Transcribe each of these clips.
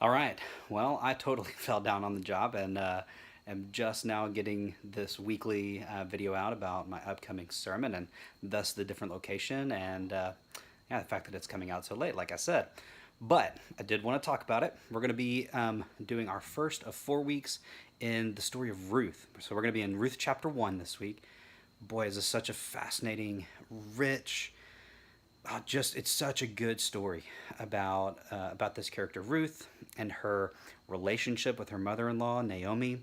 All right. Well, I totally fell down on the job and am just now getting this weekly video out about my upcoming sermon and thus the different location and yeah, the fact that it's coming out so late, like I said. But I did want to talk about it. We're going to be doing our first of 4 weeks in the story of Ruth. So we're going to be in Ruth chapter 1 this week. Boy, is this such a fascinating, rich, just it's such a good story about this character Ruth and her relationship with her mother-in-law Naomi,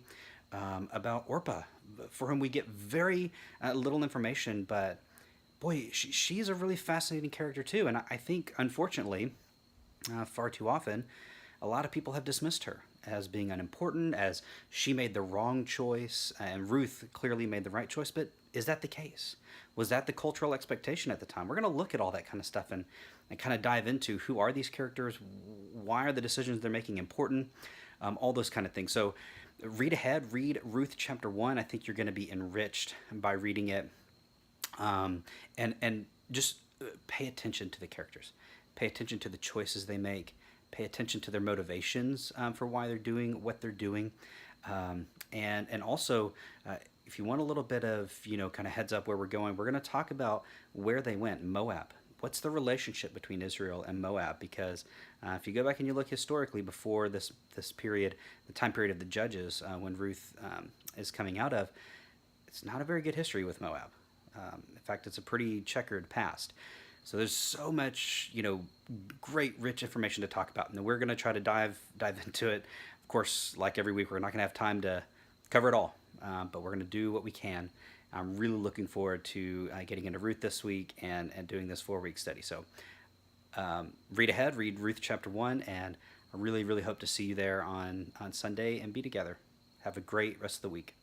about Orpah, for whom we get very little information, but boy, she's a really fascinating character too. And I think, unfortunately, far too often, a lot of people have dismissed her as being unimportant, as she made the wrong choice, and Ruth clearly made the right choice. But is that the case? Was that the cultural expectation at the time? We're going to look at all that kind of stuff and kind of dive into who are these characters, why are the decisions they're making important, all those kind of things. So read ahead, read Ruth chapter 1. I think you're going to be enriched by reading it, and just pay attention to the characters, pay attention to the choices they make, pay attention to their motivations for why they're doing what they're doing, and also if you want a little bit of kind of heads up where we're going, we're going to talk about where they went. Moab. What's the relationship between Israel and Moab? Because if you go back and you look historically before this period, the time period of the Judges, when Ruth is coming out of, it's not a very good history with Moab. In fact, it's a pretty checkered past. So there's so much, great, rich information to talk about, and we're going to try to dive into it. Of course, like every week, we're not going to have time to cover it all, but we're going to do what we can. I'm really looking forward to getting into Ruth this week and doing this 4 week study. So read ahead, read Ruth chapter 1, and I really, really hope to see you there on Sunday and be together. Have a great rest of the week.